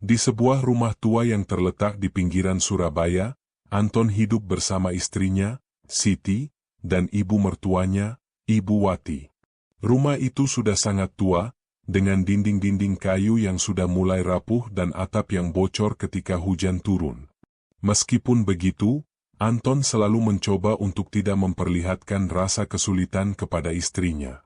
Di sebuah rumah tua yang terletak di pinggiran Surabaya, Anton hidup bersama istrinya, Siti, dan ibu mertuanya, Ibu Wati. Rumah itu sudah sangat tua, dengan dinding-dinding kayu yang sudah mulai rapuh dan atap yang bocor ketika hujan turun. Meskipun begitu, Anton selalu mencoba untuk tidak memperlihatkan rasa kesulitan kepada istrinya.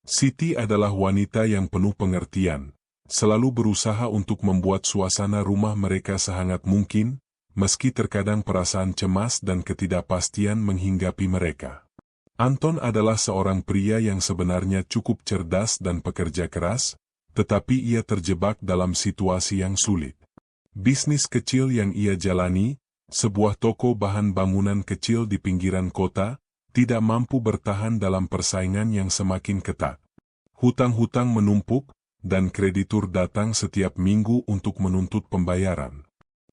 Siti adalah wanita yang penuh pengertian, selalu berusaha untuk membuat suasana rumah mereka sehangat mungkin, meski terkadang perasaan cemas dan ketidakpastian menghinggapi mereka. Anton adalah seorang pria yang sebenarnya cukup cerdas dan pekerja keras, tetapi ia terjebak dalam situasi yang sulit. Bisnis kecil yang ia jalani, sebuah toko bahan bangunan kecil di pinggiran kota, tidak mampu bertahan dalam persaingan yang semakin ketat. Hutang-hutang menumpuk, dan kreditur datang setiap minggu untuk menuntut pembayaran.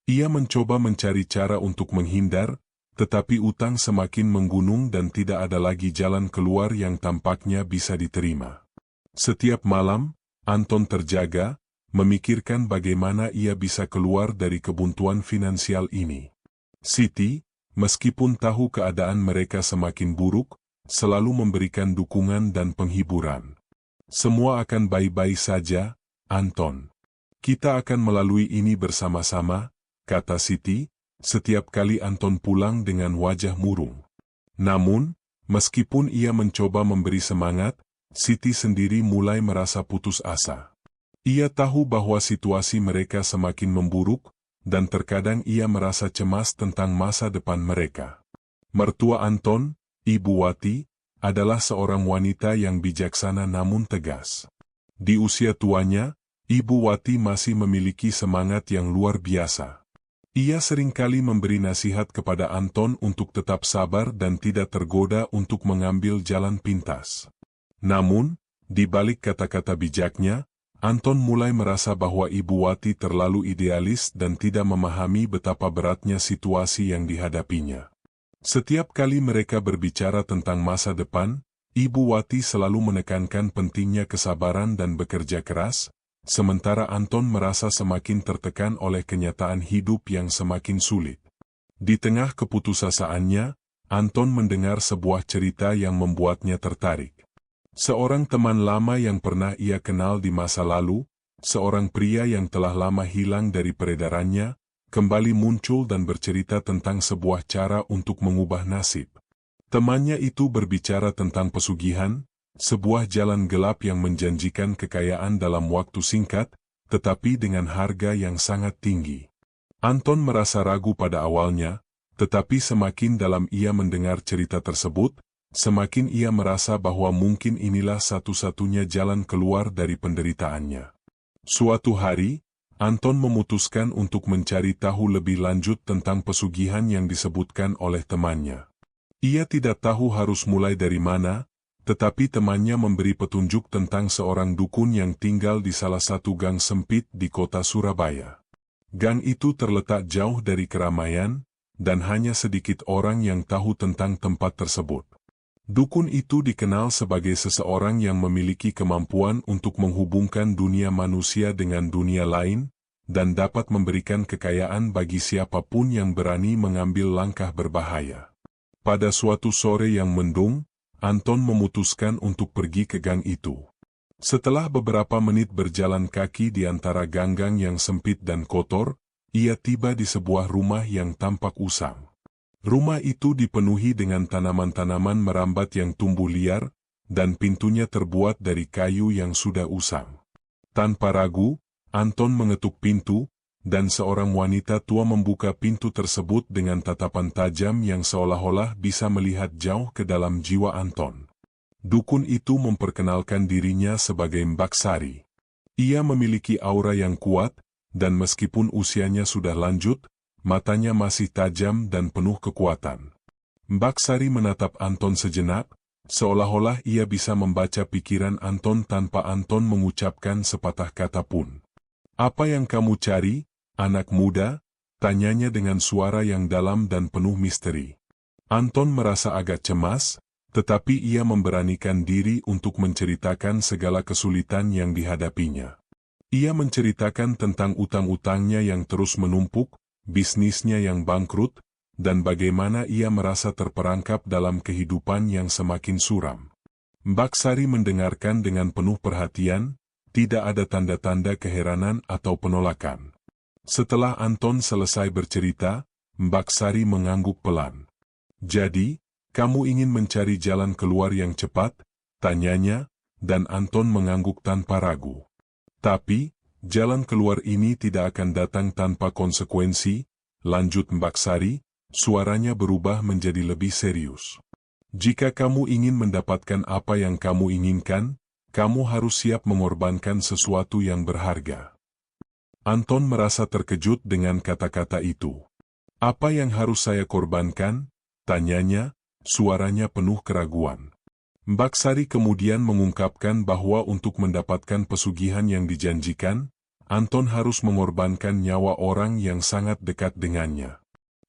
Ia mencoba mencari cara untuk menghindar, tetapi utang semakin menggunung dan tidak ada lagi jalan keluar yang tampaknya bisa diterima. Setiap malam, Anton terjaga, memikirkan bagaimana ia bisa keluar dari kebuntuan finansial ini. Siti, meskipun tahu keadaan mereka semakin buruk, selalu memberikan dukungan dan penghiburan. Semua akan baik-baik saja, Anton. Kita akan melalui ini bersama-sama, kata Siti, setiap kali Anton pulang dengan wajah murung. Namun, meskipun ia mencoba memberi semangat, Siti sendiri mulai merasa putus asa. Ia tahu bahwa situasi mereka semakin memburuk, dan terkadang ia merasa cemas tentang masa depan mereka. Mertua Anton, Ibu Wati, adalah seorang wanita yang bijaksana namun tegas. Di usia tuanya, Ibu Wati masih memiliki semangat yang luar biasa. Ia seringkali memberi nasihat kepada Anton untuk tetap sabar dan tidak tergoda untuk mengambil jalan pintas. Namun, di balik kata-kata bijaknya, Anton mulai merasa bahwa Ibu Wati terlalu idealis dan tidak memahami betapa beratnya situasi yang dihadapinya. Setiap kali mereka berbicara tentang masa depan, Ibu Wati selalu menekankan pentingnya kesabaran dan bekerja keras, sementara Anton merasa semakin tertekan oleh kenyataan hidup yang semakin sulit. Di tengah keputusasaannya, Anton mendengar sebuah cerita yang membuatnya tertarik. Seorang teman lama yang pernah ia kenal di masa lalu, seorang pria yang telah lama hilang dari peredarannya, kembali muncul dan bercerita tentang sebuah cara untuk mengubah nasib. Temannya itu berbicara tentang pesugihan, sebuah jalan gelap yang menjanjikan kekayaan dalam waktu singkat, tetapi dengan harga yang sangat tinggi. Anton merasa ragu pada awalnya, tetapi semakin dalam ia mendengar cerita tersebut, semakin ia merasa bahwa mungkin inilah satu-satunya jalan keluar dari penderitaannya. Suatu hari, Anton memutuskan untuk mencari tahu lebih lanjut tentang pesugihan yang disebutkan oleh temannya. Ia tidak tahu harus mulai dari mana, tetapi temannya memberi petunjuk tentang seorang dukun yang tinggal di salah satu gang sempit di kota Surabaya. Gang itu terletak jauh dari keramaian, dan hanya sedikit orang yang tahu tentang tempat tersebut. Dukun itu dikenal sebagai seseorang yang memiliki kemampuan untuk menghubungkan dunia manusia dengan dunia lain, dan dapat memberikan kekayaan bagi siapapun yang berani mengambil langkah berbahaya. Pada suatu sore yang mendung, Anton memutuskan untuk pergi ke gang itu. Setelah beberapa menit berjalan kaki di antara gang-gang yang sempit dan kotor, ia tiba di sebuah rumah yang tampak usang. Rumah itu dipenuhi dengan tanaman-tanaman merambat yang tumbuh liar, dan pintunya terbuat dari kayu yang sudah usang. Tanpa ragu, Anton mengetuk pintu, dan seorang wanita tua membuka pintu tersebut dengan tatapan tajam yang seolah-olah bisa melihat jauh ke dalam jiwa Anton. Dukun itu memperkenalkan dirinya sebagai Mbak Sari. Ia memiliki aura yang kuat, dan meskipun usianya sudah lanjut, matanya masih tajam dan penuh kekuatan. Mbak Sari menatap Anton sejenak, seolah-olah ia bisa membaca pikiran Anton tanpa Anton mengucapkan sepatah kata pun. "Apa yang kamu cari, anak muda?" tanyanya dengan suara yang dalam dan penuh misteri. Anton merasa agak cemas, tetapi ia memberanikan diri untuk menceritakan segala kesulitan yang dihadapinya. Ia menceritakan tentang utang-utangnya yang terus menumpuk, bisnisnya yang bangkrut, dan bagaimana ia merasa terperangkap dalam kehidupan yang semakin suram. Mbak Sari mendengarkan dengan penuh perhatian, tidak ada tanda-tanda keheranan atau penolakan. Setelah Anton selesai bercerita, Mbak Sari mengangguk pelan. "Jadi, kamu ingin mencari jalan keluar yang cepat?" tanyanya, dan Anton mengangguk tanpa ragu. "Tapi, jalan keluar ini tidak akan datang tanpa konsekuensi," lanjut Mbak Sari, suaranya berubah menjadi lebih serius. "Jika kamu ingin mendapatkan apa yang kamu inginkan, kamu harus siap mengorbankan sesuatu yang berharga." Anton merasa terkejut dengan kata-kata itu. "Apa yang harus saya korbankan?" tanyanya, suaranya penuh keraguan. Mbak Sari kemudian mengungkapkan bahwa untuk mendapatkan pesugihan yang dijanjikan, Anton harus mengorbankan nyawa orang yang sangat dekat dengannya.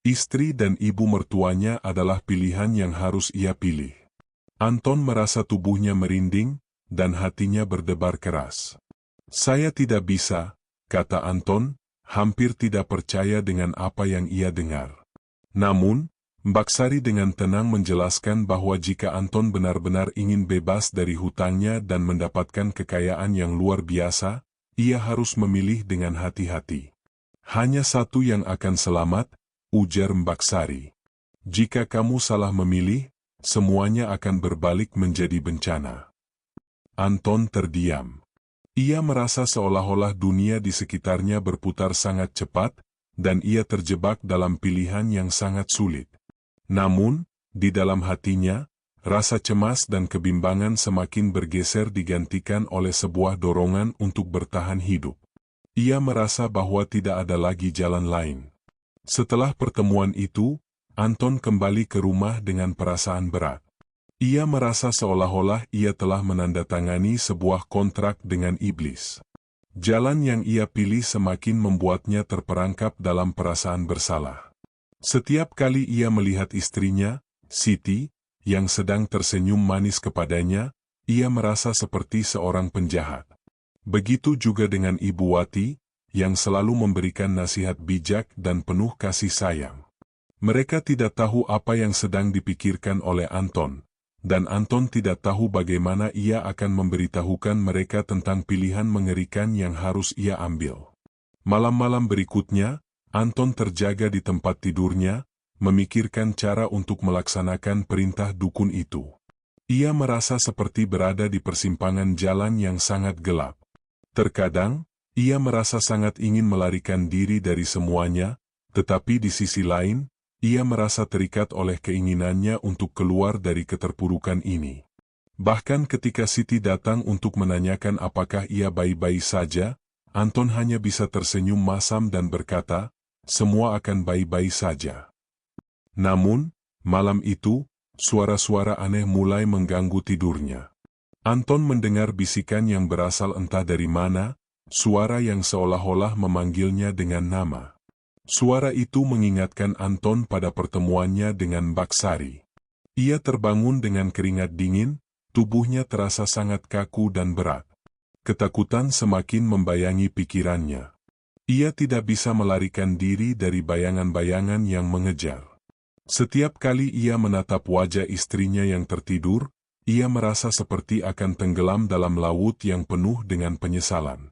Istri dan ibu mertuanya adalah pilihan yang harus ia pilih. Anton merasa tubuhnya merinding, dan hatinya berdebar keras. "Saya tidak bisa," kata Anton, hampir tidak percaya dengan apa yang ia dengar. Namun, Mbak Sari dengan tenang menjelaskan bahwa jika Anton benar-benar ingin bebas dari hutangnya dan mendapatkan kekayaan yang luar biasa, ia harus memilih dengan hati-hati. "Hanya satu yang akan selamat," ujar Mbak Sari. "Jika kamu salah memilih, semuanya akan berbalik menjadi bencana." Anton terdiam. Ia merasa seolah-olah dunia di sekitarnya berputar sangat cepat, dan ia terjebak dalam pilihan yang sangat sulit. Namun, di dalam hatinya, rasa cemas dan kebimbangan semakin bergeser digantikan oleh sebuah dorongan untuk bertahan hidup. Ia merasa bahwa tidak ada lagi jalan lain. Setelah pertemuan itu, Anton kembali ke rumah dengan perasaan berat. Ia merasa seolah-olah ia telah menandatangani sebuah kontrak dengan iblis. Jalan yang ia pilih semakin membuatnya terperangkap dalam perasaan bersalah. Setiap kali ia melihat istrinya, Siti, yang sedang tersenyum manis kepadanya, ia merasa seperti seorang penjahat. Begitu juga dengan Ibu Wati, yang selalu memberikan nasihat bijak dan penuh kasih sayang. Mereka tidak tahu apa yang sedang dipikirkan oleh Anton, dan Anton tidak tahu bagaimana ia akan memberitahukan mereka tentang pilihan mengerikan yang harus ia ambil. Malam-malam berikutnya, Anton terjaga di tempat tidurnya, memikirkan cara untuk melaksanakan perintah dukun itu. Ia merasa seperti berada di persimpangan jalan yang sangat gelap. Terkadang, ia merasa sangat ingin melarikan diri dari semuanya, tetapi di sisi lain, ia merasa terikat oleh keinginannya untuk keluar dari keterpurukan ini. Bahkan ketika Siti datang untuk menanyakan apakah ia baik-baik saja, Anton hanya bisa tersenyum masam dan berkata, "Semua akan baik-baik saja." Namun, malam itu, suara-suara aneh mulai mengganggu tidurnya. Anton mendengar bisikan yang berasal entah dari mana, suara yang seolah-olah memanggilnya dengan nama. Suara itu mengingatkan Anton pada pertemuannya dengan Mbak Sari. Ia terbangun dengan keringat dingin, tubuhnya terasa sangat kaku dan berat. Ketakutan semakin membayangi pikirannya. Ia tidak bisa melarikan diri dari bayangan-bayangan yang mengejar. Setiap kali ia menatap wajah istrinya yang tertidur, ia merasa seperti akan tenggelam dalam laut yang penuh dengan penyesalan.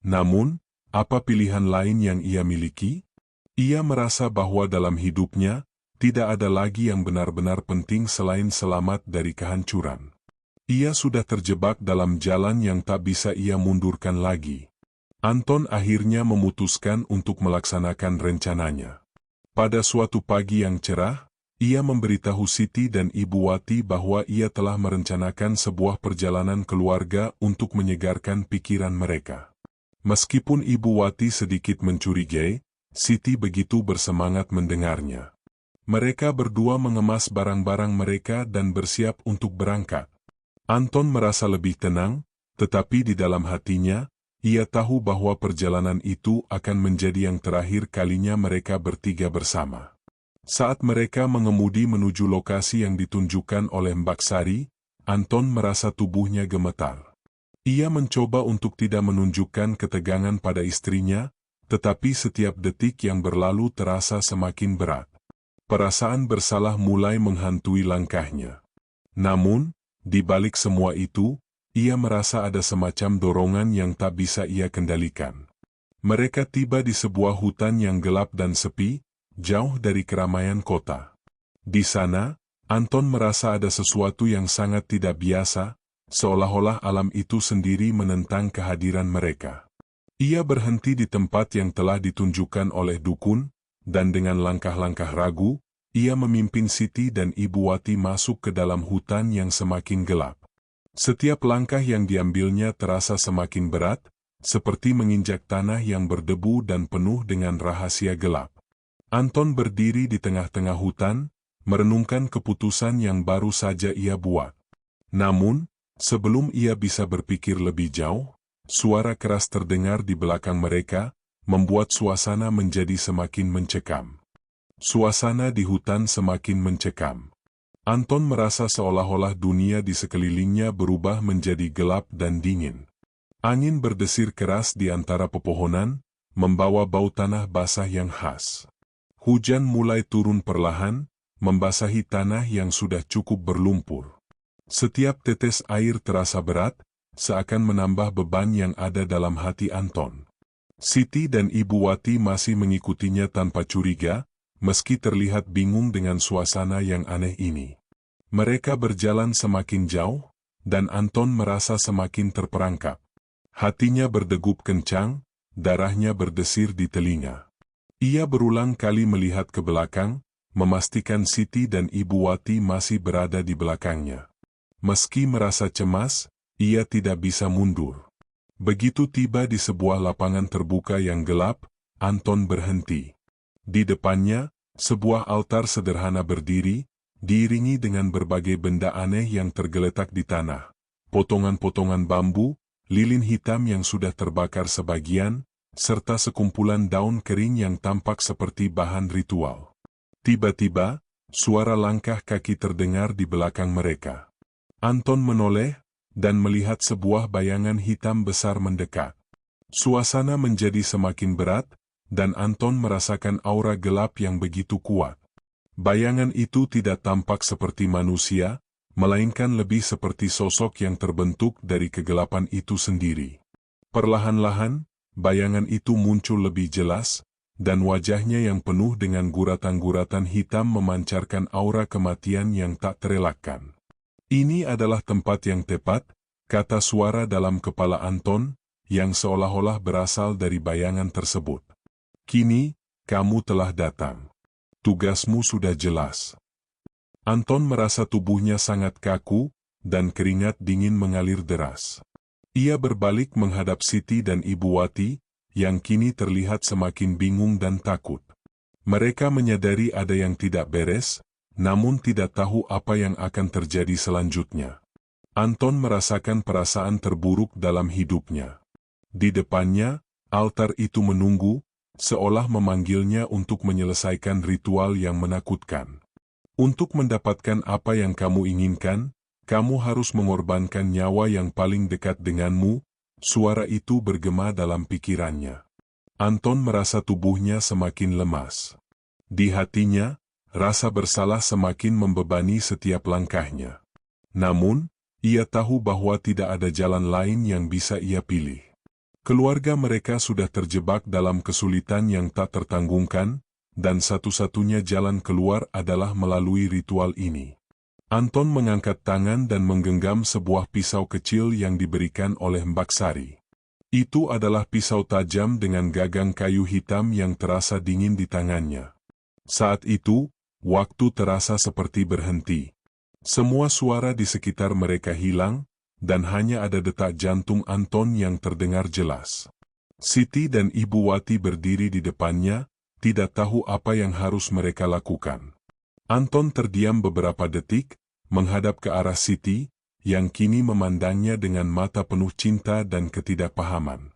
Namun, apa pilihan lain yang ia miliki? Ia merasa bahwa dalam hidupnya, tidak ada lagi yang benar-benar penting selain selamat dari kehancuran. Ia sudah terjebak dalam jalan yang tak bisa ia mundurkan lagi. Anton akhirnya memutuskan untuk melaksanakan rencananya. Pada suatu pagi yang cerah, ia memberitahu Siti dan Ibu Wati bahwa ia telah merencanakan sebuah perjalanan keluarga untuk menyegarkan pikiran mereka. Meskipun Ibu Wati sedikit mencurigai, Siti begitu bersemangat mendengarnya. Mereka berdua mengemas barang-barang mereka dan bersiap untuk berangkat. Anton merasa lebih tenang, tetapi di dalam hatinya, ia tahu bahwa perjalanan itu akan menjadi yang terakhir kalinya mereka bertiga bersama. Saat mereka mengemudi menuju lokasi yang ditunjukkan oleh Mbak Sari, Anton merasa tubuhnya gemetar. Ia mencoba untuk tidak menunjukkan ketegangan pada istrinya, tetapi setiap detik yang berlalu terasa semakin berat. Perasaan bersalah mulai menghantui langkahnya. Namun, di balik semua itu, ia merasa ada semacam dorongan yang tak bisa ia kendalikan. Mereka tiba di sebuah hutan yang gelap dan sepi, jauh dari keramaian kota. Di sana, Anton merasa ada sesuatu yang sangat tidak biasa, seolah-olah alam itu sendiri menentang kehadiran mereka. Ia berhenti di tempat yang telah ditunjukkan oleh dukun, dan dengan langkah-langkah ragu, ia memimpin Siti dan Ibu Wati masuk ke dalam hutan yang semakin gelap. Setiap langkah yang diambilnya terasa semakin berat, seperti menginjak tanah yang berdebu dan penuh dengan rahasia gelap. Anton berdiri di tengah-tengah hutan, merenungkan keputusan yang baru saja ia buat. Namun, sebelum ia bisa berpikir lebih jauh, suara keras terdengar di belakang mereka, membuat suasana menjadi semakin mencekam. Suasana di hutan semakin mencekam. Anton merasa seolah-olah dunia di sekelilingnya berubah menjadi gelap dan dingin. Angin berdesir keras di antara pepohonan, membawa bau tanah basah yang khas. Hujan mulai turun perlahan, membasahi tanah yang sudah cukup berlumpur. Setiap tetes air terasa berat, seakan menambah beban yang ada dalam hati Anton. Siti dan Ibu Wati masih mengikutinya tanpa curiga, meski terlihat bingung dengan suasana yang aneh ini. Mereka berjalan semakin jauh, dan Anton merasa semakin terperangkap. Hatinya berdegup kencang, darahnya berdesir di telinga. Ia berulang kali melihat ke belakang, memastikan Siti dan Ibu Wati masih berada di belakangnya. Meski merasa cemas, ia tidak bisa mundur. Begitu tiba di sebuah lapangan terbuka yang gelap, Anton berhenti. Di depannya, sebuah altar sederhana berdiri, diiringi dengan berbagai benda aneh yang tergeletak di tanah. Potongan-potongan bambu, lilin hitam yang sudah terbakar sebagian, serta sekumpulan daun kering yang tampak seperti bahan ritual. Tiba-tiba, suara langkah kaki terdengar di belakang mereka. Anton menoleh, dan melihat sebuah bayangan hitam besar mendekat. Suasana menjadi semakin berat, dan Anton merasakan aura gelap yang begitu kuat. Bayangan itu tidak tampak seperti manusia, melainkan lebih seperti sosok yang terbentuk dari kegelapan itu sendiri. Perlahan-lahan, bayangan itu muncul lebih jelas, dan wajahnya yang penuh dengan guratan-guratan hitam memancarkan aura kematian yang tak terelakkan. Ini adalah tempat yang tepat, kata suara dalam kepala Anton, yang seolah-olah berasal dari bayangan tersebut. Kini, kamu telah datang. Tugasmu sudah jelas. Anton merasa tubuhnya sangat kaku, dan keringat dingin mengalir deras. Ia berbalik menghadap Siti dan Ibu Wati, yang kini terlihat semakin bingung dan takut. Mereka menyadari ada yang tidak beres, namun tidak tahu apa yang akan terjadi selanjutnya. Anton merasakan perasaan terburuk dalam hidupnya. Di depannya, altar itu menunggu, seolah memanggilnya untuk menyelesaikan ritual yang menakutkan. Untuk mendapatkan apa yang kamu inginkan, kamu harus mengorbankan nyawa yang paling dekat denganmu, suara itu bergema dalam pikirannya. Anton merasa tubuhnya semakin lemas. Di hatinya, rasa bersalah semakin membebani setiap langkahnya. Namun, ia tahu bahwa tidak ada jalan lain yang bisa ia pilih. Keluarga mereka sudah terjebak dalam kesulitan yang tak tertanggungkan, dan satu-satunya jalan keluar adalah melalui ritual ini. Anton mengangkat tangan dan menggenggam sebuah pisau kecil yang diberikan oleh Mbak Sari. Itu adalah pisau tajam dengan gagang kayu hitam yang terasa dingin di tangannya. Saat itu, waktu terasa seperti berhenti. Semua suara di sekitar mereka hilang, dan hanya ada detak jantung Anton yang terdengar jelas. Siti dan Ibu Wati berdiri di depannya, tidak tahu apa yang harus mereka lakukan. Anton terdiam beberapa detik, menghadap ke arah Siti, yang kini memandangnya dengan mata penuh cinta dan ketidakpahaman.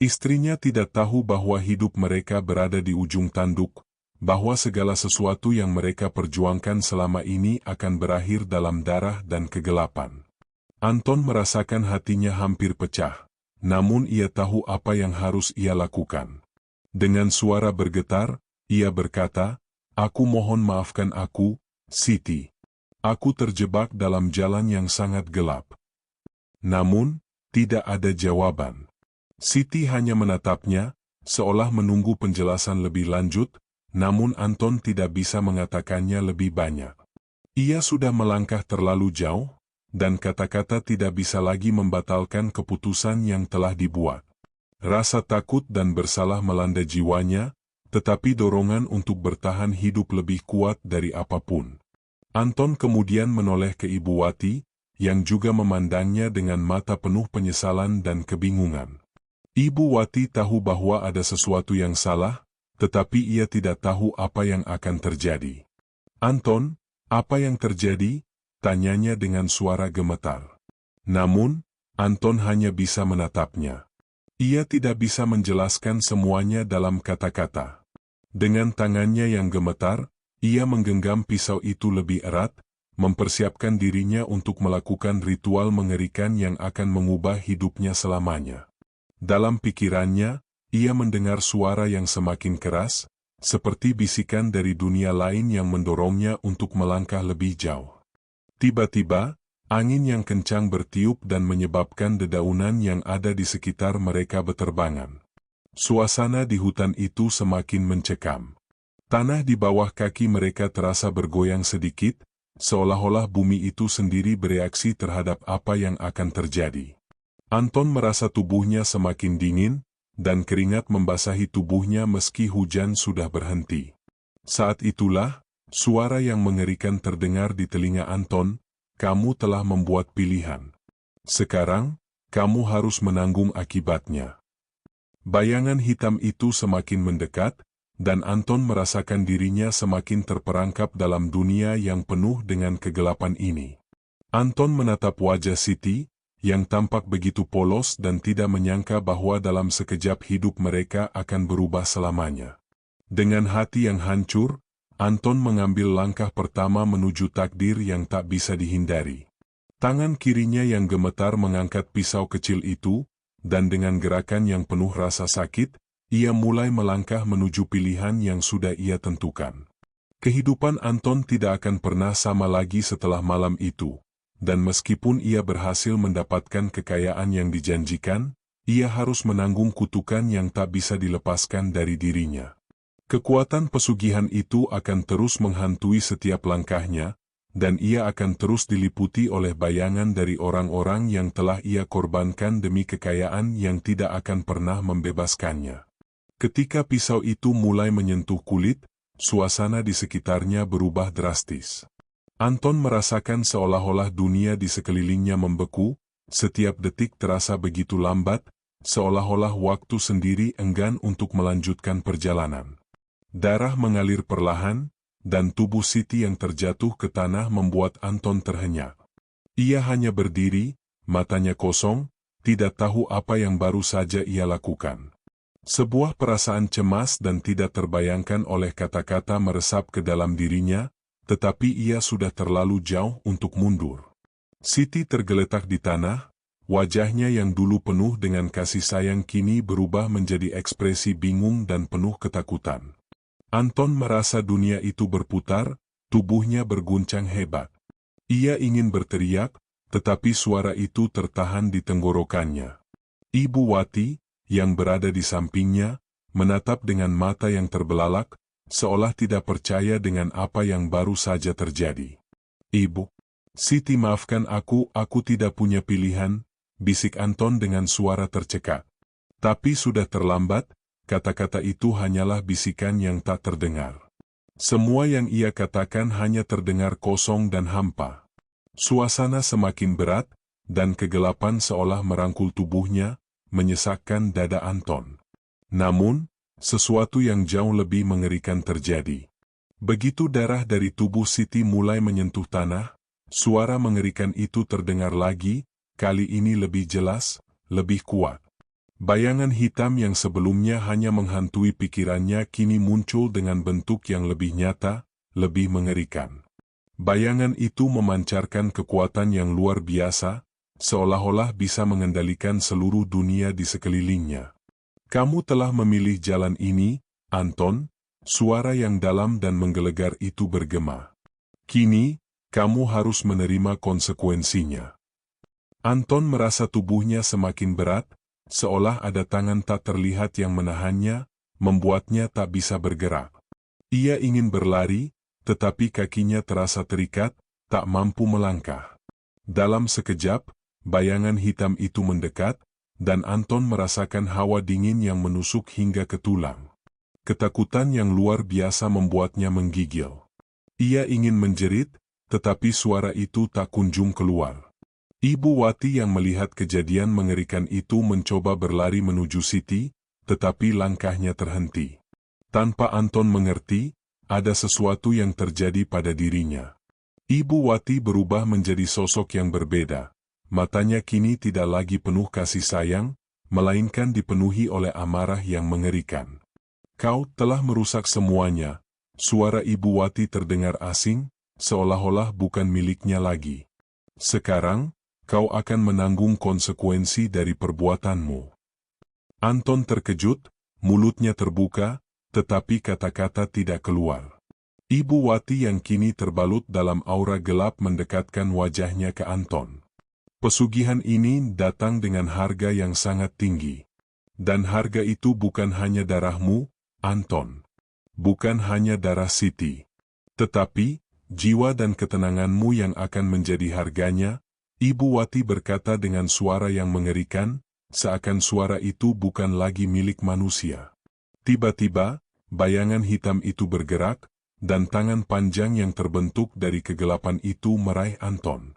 Istrinya tidak tahu bahwa hidup mereka berada di ujung tanduk, bahwa segala sesuatu yang mereka perjuangkan selama ini akan berakhir dalam darah dan kegelapan. Anton merasakan hatinya hampir pecah, namun ia tahu apa yang harus ia lakukan. Dengan suara bergetar, ia berkata, "Aku mohon maafkan aku, Siti. Aku terjebak dalam jalan yang sangat gelap." Namun, tidak ada jawaban. Siti hanya menatapnya, seolah menunggu penjelasan lebih lanjut, namun Anton tidak bisa mengatakannya lebih banyak. Ia sudah melangkah terlalu jauh, dan kata-kata tidak bisa lagi membatalkan keputusan yang telah dibuat. Rasa takut dan bersalah melanda jiwanya, tetapi dorongan untuk bertahan hidup lebih kuat dari apapun. Anton kemudian menoleh ke Ibu Wati, yang juga memandangnya dengan mata penuh penyesalan dan kebingungan. Ibu Wati tahu bahwa ada sesuatu yang salah, tetapi ia tidak tahu apa yang akan terjadi. "Anton, apa yang terjadi?" tanyanya dengan suara gemetar. Namun, Anton hanya bisa menatapnya. Ia tidak bisa menjelaskan semuanya dalam kata-kata. Dengan tangannya yang gemetar, ia menggenggam pisau itu lebih erat, mempersiapkan dirinya untuk melakukan ritual mengerikan yang akan mengubah hidupnya selamanya. Dalam pikirannya, ia mendengar suara yang semakin keras, seperti bisikan dari dunia lain yang mendorongnya untuk melangkah lebih jauh. Tiba-tiba, angin yang kencang bertiup dan menyebabkan dedaunan yang ada di sekitar mereka berterbangan. Suasana di hutan itu semakin mencekam. Tanah di bawah kaki mereka terasa bergoyang sedikit, seolah-olah bumi itu sendiri bereaksi terhadap apa yang akan terjadi. Anton merasa tubuhnya semakin dingin, dan keringat membasahi tubuhnya meski hujan sudah berhenti. Saat itulah, suara yang mengerikan terdengar di telinga Anton, "Kamu telah membuat pilihan. Sekarang, kamu harus menanggung akibatnya." Bayangan hitam itu semakin mendekat, dan Anton merasakan dirinya semakin terperangkap dalam dunia yang penuh dengan kegelapan ini. Anton menatap wajah Siti, yang tampak begitu polos dan tidak menyangka bahwa dalam sekejap hidup mereka akan berubah selamanya. Dengan hati yang hancur, Anton mengambil langkah pertama menuju takdir yang tak bisa dihindari. Tangan kirinya yang gemetar mengangkat pisau kecil itu, dan dengan gerakan yang penuh rasa sakit, ia mulai melangkah menuju pilihan yang sudah ia tentukan. Kehidupan Anton tidak akan pernah sama lagi setelah malam itu, dan meskipun ia berhasil mendapatkan kekayaan yang dijanjikan, ia harus menanggung kutukan yang tak bisa dilepaskan dari dirinya. Kekuatan pesugihan itu akan terus menghantui setiap langkahnya, dan ia akan terus diliputi oleh bayangan dari orang-orang yang telah ia korbankan demi kekayaan yang tidak akan pernah membebaskannya. Ketika pisau itu mulai menyentuh kulit, suasana di sekitarnya berubah drastis. Anton merasakan seolah-olah dunia di sekelilingnya membeku, setiap detik terasa begitu lambat, seolah-olah waktu sendiri enggan untuk melanjutkan perjalanan. Darah mengalir perlahan, dan tubuh Siti yang terjatuh ke tanah membuat Anton terhenyak. Ia hanya berdiri, matanya kosong, tidak tahu apa yang baru saja ia lakukan. Sebuah perasaan cemas dan tidak terbayangkan oleh kata-kata meresap ke dalam dirinya, tetapi ia sudah terlalu jauh untuk mundur. Siti tergeletak di tanah, wajahnya yang dulu penuh dengan kasih sayang kini berubah menjadi ekspresi bingung dan penuh ketakutan. Anton merasa dunia itu berputar, tubuhnya berguncang hebat. Ia ingin berteriak, tetapi suara itu tertahan di tenggorokannya. Ibu Wati, yang berada di sampingnya, menatap dengan mata yang terbelalak, seolah tidak percaya dengan apa yang baru saja terjadi. "Ibu, Siti, maafkan aku tidak punya pilihan," bisik Anton dengan suara tercekat. Tapi sudah terlambat. Kata-kata itu hanyalah bisikan yang tak terdengar. Semua yang ia katakan hanya terdengar kosong dan hampa. Suasana semakin berat, dan kegelapan seolah merangkul tubuhnya, menyesakkan dada Anton. Namun, sesuatu yang jauh lebih mengerikan terjadi. Begitu darah dari tubuh Siti mulai menyentuh tanah, suara mengerikan itu terdengar lagi, kali ini lebih jelas, lebih kuat. Bayangan hitam yang sebelumnya hanya menghantui pikirannya kini muncul dengan bentuk yang lebih nyata, lebih mengerikan. Bayangan itu memancarkan kekuatan yang luar biasa, seolah-olah bisa mengendalikan seluruh dunia di sekelilingnya. Kamu telah memilih jalan ini, Anton, suara yang dalam dan menggelegar itu bergema. Kini, kamu harus menerima konsekuensinya. Anton merasa tubuhnya semakin berat, seolah ada tangan tak terlihat yang menahannya, membuatnya tak bisa bergerak. Ia ingin berlari, tetapi kakinya terasa terikat, tak mampu melangkah. Dalam sekejap, bayangan hitam itu mendekat, dan Anton merasakan hawa dingin yang menusuk hingga ke tulang. Ketakutan yang luar biasa membuatnya menggigil. Ia ingin menjerit, tetapi suara itu tak kunjung keluar. Ibu Wati yang melihat kejadian mengerikan itu mencoba berlari menuju Siti, tetapi langkahnya terhenti. Tanpa Anton mengerti, ada sesuatu yang terjadi pada dirinya. Ibu Wati berubah menjadi sosok yang berbeda. Matanya kini tidak lagi penuh kasih sayang, melainkan dipenuhi oleh amarah yang mengerikan. Kau telah merusak semuanya. Suara Ibu Wati terdengar asing, seolah-olah bukan miliknya lagi. Sekarang, kau akan menanggung konsekuensi dari perbuatanmu. Anton terkejut, mulutnya terbuka, tetapi kata-kata tidak keluar. Ibu Wati yang kini terbalut dalam aura gelap mendekatkan wajahnya ke Anton. Pesugihan ini datang dengan harga yang sangat tinggi. Dan harga itu bukan hanya darahmu, Anton. Bukan hanya darah Siti. Tetapi, jiwa dan ketenanganmu yang akan menjadi harganya. Ibu Wati berkata dengan suara yang mengerikan, seakan suara itu bukan lagi milik manusia. Tiba-tiba, bayangan hitam itu bergerak, dan tangan panjang yang terbentuk dari kegelapan itu meraih Anton.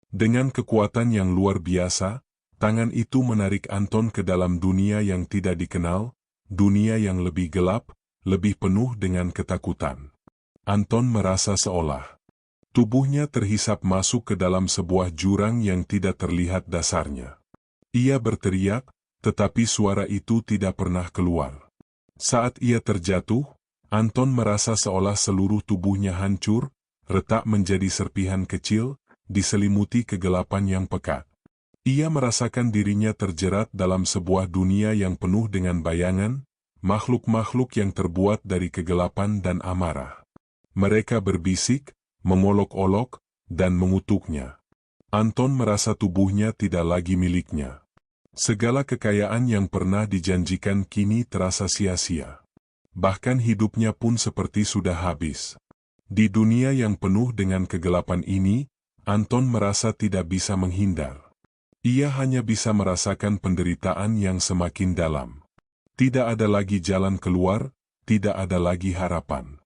Dengan kekuatan yang luar biasa, tangan itu menarik Anton ke dalam dunia yang tidak dikenal, dunia yang lebih gelap, lebih penuh dengan ketakutan. Anton merasa seolah tubuhnya terhisap masuk ke dalam sebuah jurang yang tidak terlihat dasarnya. Ia berteriak, tetapi suara itu tidak pernah keluar. Saat ia terjatuh, Anton merasa seolah seluruh tubuhnya hancur, retak menjadi serpihan kecil, diselimuti kegelapan yang pekat. Ia merasakan dirinya terjerat dalam sebuah dunia yang penuh dengan bayangan, makhluk-makhluk yang terbuat dari kegelapan dan amarah. Mereka berbisik, mengolok-olok, dan mengutuknya. Anton merasa tubuhnya tidak lagi miliknya. Segala kekayaan yang pernah dijanjikan kini terasa sia-sia. Bahkan hidupnya pun seperti sudah habis. Di dunia yang penuh dengan kegelapan ini, Anton merasa tidak bisa menghindar. Ia hanya bisa merasakan penderitaan yang semakin dalam. Tidak ada lagi jalan keluar, tidak ada lagi harapan.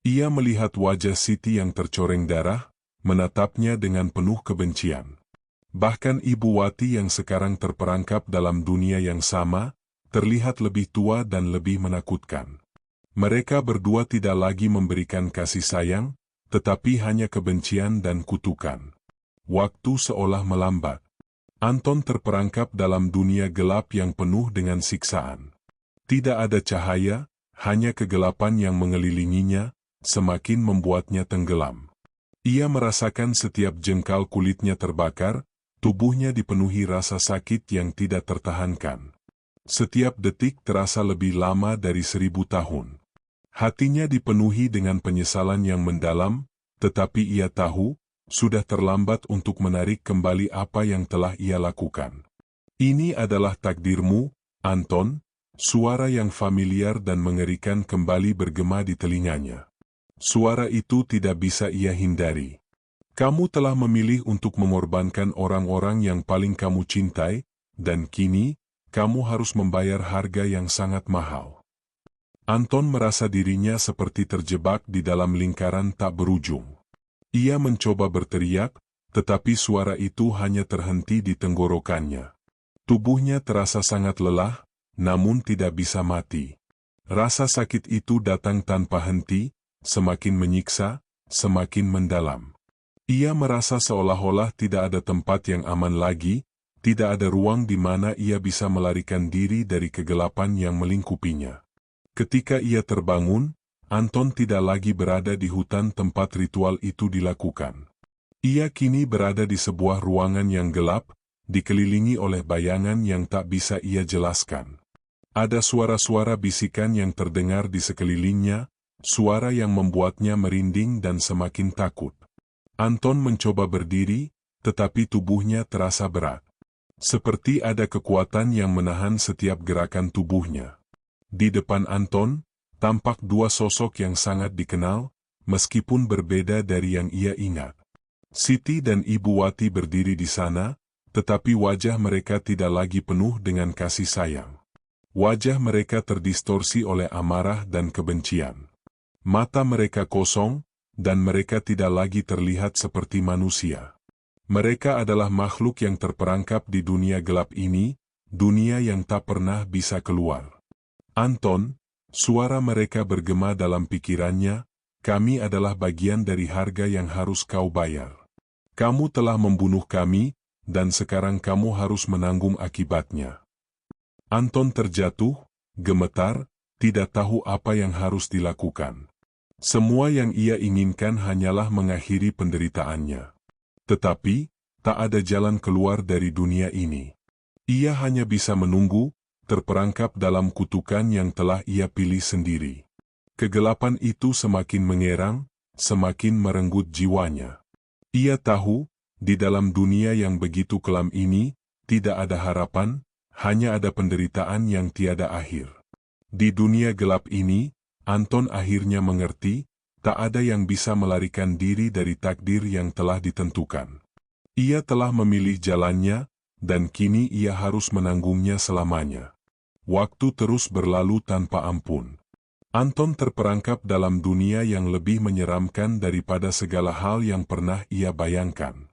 Ia melihat wajah Siti yang tercoreng darah, menatapnya dengan penuh kebencian. Bahkan Ibu Wati yang sekarang terperangkap dalam dunia yang sama, terlihat lebih tua dan lebih menakutkan. Mereka berdua tidak lagi memberikan kasih sayang, tetapi hanya kebencian dan kutukan. Waktu seolah melambat. Anton terperangkap dalam dunia gelap yang penuh dengan siksaan. Tidak ada cahaya, hanya kegelapan yang mengelilinginya, semakin membuatnya tenggelam. Ia merasakan setiap jengkal kulitnya terbakar, tubuhnya dipenuhi rasa sakit yang tidak tertahankan. Setiap detik terasa lebih lama dari 1000 tahun. Hatinya dipenuhi dengan penyesalan yang mendalam, tetapi ia tahu, sudah terlambat untuk menarik kembali apa yang telah ia lakukan. Ini adalah takdirmu, Anton. Suara yang familiar dan mengerikan kembali bergema di telinganya. Suara itu tidak bisa ia hindari. Kamu telah memilih untuk mengorbankan orang-orang yang paling kamu cintai, dan kini, kamu harus membayar harga yang sangat mahal. Anton merasa dirinya seperti terjebak di dalam lingkaran tak berujung. Ia mencoba berteriak, tetapi suara itu hanya terhenti di tenggorokannya. Tubuhnya terasa sangat lelah, namun tidak bisa mati. Rasa sakit itu datang tanpa henti, semakin menyiksa, semakin mendalam. Ia merasa seolah-olah tidak ada tempat yang aman lagi, tidak ada ruang di mana ia bisa melarikan diri dari kegelapan yang melingkupinya. Ketika ia terbangun, Anton tidak lagi berada di hutan tempat ritual itu dilakukan. Ia kini berada di sebuah ruangan yang gelap, dikelilingi oleh bayangan yang tak bisa ia jelaskan. Ada suara-suara bisikan yang terdengar di sekelilingnya, suara yang membuatnya merinding dan semakin takut. Anton mencoba berdiri, tetapi tubuhnya terasa berat. Seperti ada kekuatan yang menahan setiap gerakan tubuhnya. Di depan Anton, tampak dua sosok yang sangat dikenal, meskipun berbeda dari yang ia ingat. Siti dan Ibu Wati berdiri di sana, tetapi wajah mereka tidak lagi penuh dengan kasih sayang. Wajah mereka terdistorsi oleh amarah dan kebencian. Mata mereka kosong, dan mereka tidak lagi terlihat seperti manusia. Mereka adalah makhluk yang terperangkap di dunia gelap ini, dunia yang tak pernah bisa keluar. Anton, suara mereka bergema dalam pikirannya, kami adalah bagian dari harga yang harus kau bayar. Kamu telah membunuh kami, dan sekarang kamu harus menanggung akibatnya. Anton terjatuh, gemetar, tidak tahu apa yang harus dilakukan. Semua yang ia inginkan hanyalah mengakhiri penderitaannya. Tetapi, tak ada jalan keluar dari dunia ini. Ia hanya bisa menunggu, terperangkap dalam kutukan yang telah ia pilih sendiri. Kegelapan itu semakin mengerang, semakin merenggut jiwanya. Ia tahu, di dalam dunia yang begitu kelam ini, tidak ada harapan, hanya ada penderitaan yang tiada akhir. Di dunia gelap ini, Anton akhirnya mengerti, tak ada yang bisa melarikan diri dari takdir yang telah ditentukan. Ia telah memilih jalannya, dan kini ia harus menanggungnya selamanya. Waktu terus berlalu tanpa ampun. Anton terperangkap dalam dunia yang lebih menyeramkan daripada segala hal yang pernah ia bayangkan.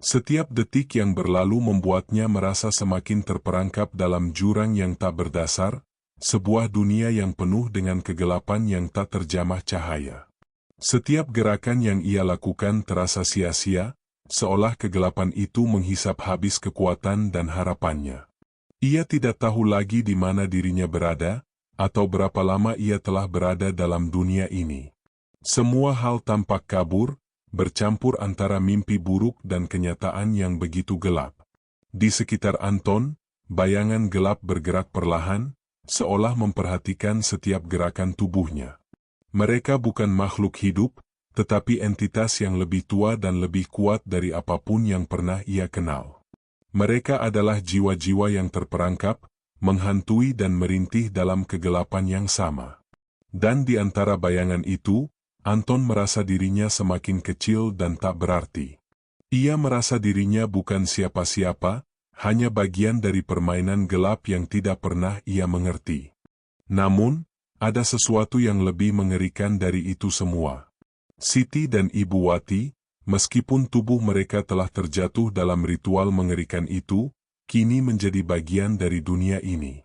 Setiap detik yang berlalu membuatnya merasa semakin terperangkap dalam jurang yang tak berdasar, sebuah dunia yang penuh dengan kegelapan yang tak terjamah cahaya. Setiap gerakan yang ia lakukan terasa sia-sia, seolah kegelapan itu menghisap habis kekuatan dan harapannya. Ia tidak tahu lagi di mana dirinya berada, atau berapa lama ia telah berada dalam dunia ini. Semua hal tampak kabur, bercampur antara mimpi buruk dan kenyataan yang begitu gelap. Di sekitar Anton, bayangan gelap bergerak perlahan, seolah memperhatikan setiap gerakan tubuhnya. Mereka bukan makhluk hidup, tetapi entitas yang lebih tua dan lebih kuat dari apapun yang pernah ia kenal. Mereka adalah jiwa-jiwa yang terperangkap, menghantui dan merintih dalam kegelapan yang sama. Dan di antara bayangan itu, Anton merasa dirinya semakin kecil dan tak berarti. Ia merasa dirinya bukan siapa-siapa, hanya bagian dari permainan gelap yang tidak pernah ia mengerti. Namun, ada sesuatu yang lebih mengerikan dari itu semua. Siti dan Ibu Wati, meskipun tubuh mereka telah terjatuh dalam ritual mengerikan itu, kini menjadi bagian dari dunia ini.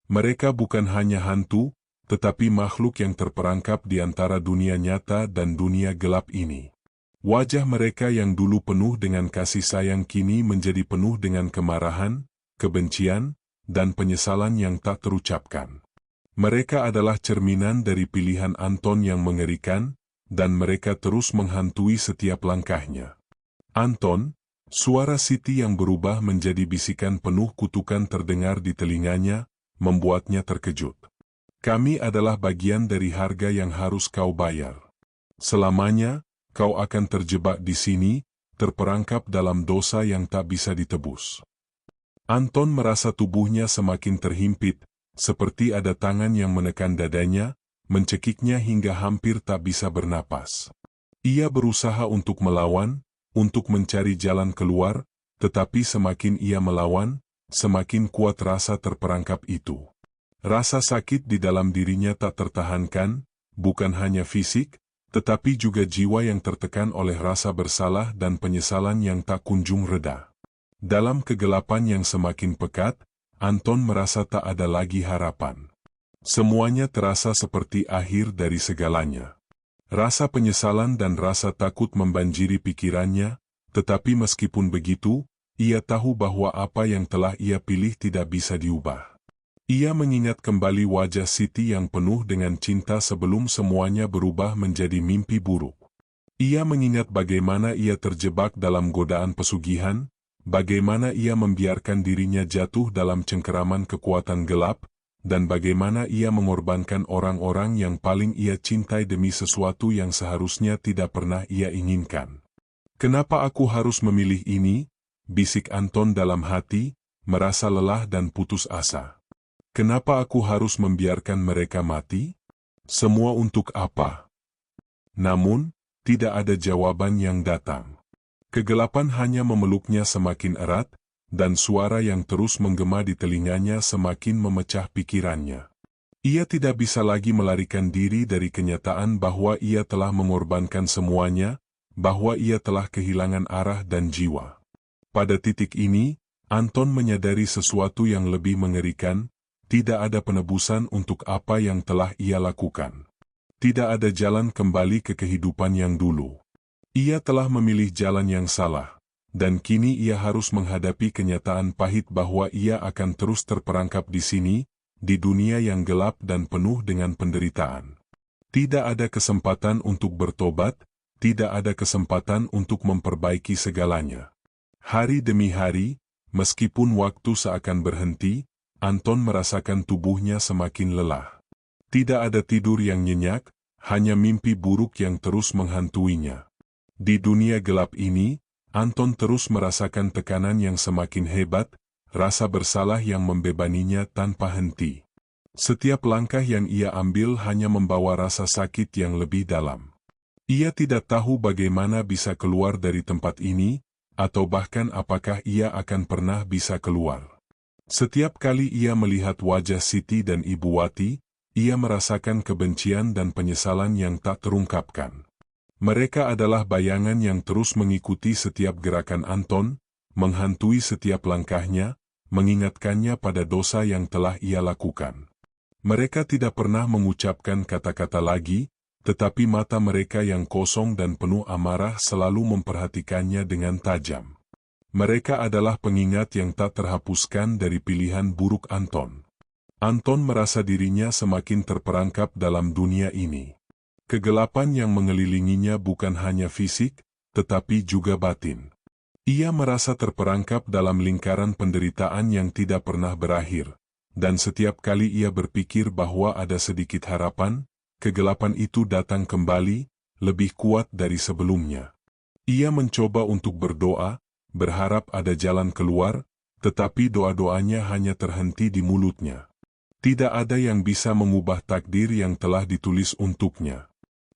Mereka bukan hanya hantu, tetapi makhluk yang terperangkap di antara dunia nyata dan dunia gelap ini. Wajah mereka yang dulu penuh dengan kasih sayang kini menjadi penuh dengan kemarahan, kebencian, dan penyesalan yang tak terucapkan. Mereka adalah cerminan dari pilihan Anton yang mengerikan, dan mereka terus menghantui setiap langkahnya. Anton, suara Siti yang berubah menjadi bisikan penuh kutukan terdengar di telinganya, membuatnya terkejut. Kami adalah bagian dari harga yang harus kau bayar. Selamanya, kau akan terjebak di sini, terperangkap dalam dosa yang tak bisa ditebus. Anton merasa tubuhnya semakin terhimpit, seperti ada tangan yang menekan dadanya, mencekiknya hingga hampir tak bisa bernapas. Ia berusaha untuk melawan, untuk mencari jalan keluar, tetapi semakin ia melawan, semakin kuat rasa terperangkap itu. Rasa sakit di dalam dirinya tak tertahankan, bukan hanya fisik, tetapi juga jiwa yang tertekan oleh rasa bersalah dan penyesalan yang tak kunjung reda. Dalam kegelapan yang semakin pekat, Anton merasa tak ada lagi harapan. Semuanya terasa seperti akhir dari segalanya. Rasa penyesalan dan rasa takut membanjiri pikirannya, tetapi meskipun begitu, ia tahu bahwa apa yang telah ia pilih tidak bisa diubah. Ia mengingat kembali wajah Siti yang penuh dengan cinta sebelum semuanya berubah menjadi mimpi buruk. Ia mengingat bagaimana ia terjebak dalam godaan pesugihan, bagaimana ia membiarkan dirinya jatuh dalam cengkeraman kekuatan gelap, dan bagaimana ia mengorbankan orang-orang yang paling ia cintai demi sesuatu yang seharusnya tidak pernah ia inginkan. "Kenapa aku harus memilih ini?" bisik Anton dalam hati, merasa lelah dan putus asa. "Kenapa aku harus membiarkan mereka mati? Semua untuk apa?" Namun, tidak ada jawaban yang datang. Kegelapan hanya memeluknya semakin erat, dan suara yang terus menggema di telinganya semakin memecah pikirannya. Ia tidak bisa lagi melarikan diri dari kenyataan bahwa ia telah mengorbankan semuanya, bahwa ia telah kehilangan arah dan jiwa. Pada titik ini, Anton menyadari sesuatu yang lebih mengerikan: tidak ada penebusan untuk apa yang telah ia lakukan. Tidak ada jalan kembali ke kehidupan yang dulu. Ia telah memilih jalan yang salah, dan kini ia harus menghadapi kenyataan pahit bahwa ia akan terus terperangkap di sini, di dunia yang gelap dan penuh dengan penderitaan. Tidak ada kesempatan untuk bertobat, tidak ada kesempatan untuk memperbaiki segalanya. Hari demi hari, meskipun waktu seakan berhenti, Anton merasakan tubuhnya semakin lelah. Tidak ada tidur yang nyenyak, hanya mimpi buruk yang terus menghantuinya. Di dunia gelap ini, Anton terus merasakan tekanan yang semakin hebat, rasa bersalah yang membebaninya tanpa henti. Setiap langkah yang ia ambil hanya membawa rasa sakit yang lebih dalam. Ia tidak tahu bagaimana bisa keluar dari tempat ini, atau bahkan apakah ia akan pernah bisa keluar. Setiap kali ia melihat wajah Siti dan Ibu Wati, ia merasakan kebencian dan penyesalan yang tak terungkapkan. Mereka adalah bayangan yang terus mengikuti setiap gerakan Anton, menghantui setiap langkahnya, mengingatkannya pada dosa yang telah ia lakukan. Mereka tidak pernah mengucapkan kata-kata lagi, tetapi mata mereka yang kosong dan penuh amarah selalu memperhatikannya dengan tajam. Mereka adalah pengingat yang tak terhapuskan dari pilihan buruk Anton. Anton merasa dirinya semakin terperangkap dalam dunia ini. Kegelapan yang mengelilinginya bukan hanya fisik, tetapi juga batin. Ia merasa terperangkap dalam lingkaran penderitaan yang tidak pernah berakhir, dan setiap kali ia berpikir bahwa ada sedikit harapan, kegelapan itu datang kembali, lebih kuat dari sebelumnya. Ia mencoba untuk berdoa, berharap ada jalan keluar, tetapi doa-doanya hanya terhenti di mulutnya. Tidak ada yang bisa mengubah takdir yang telah ditulis untuknya.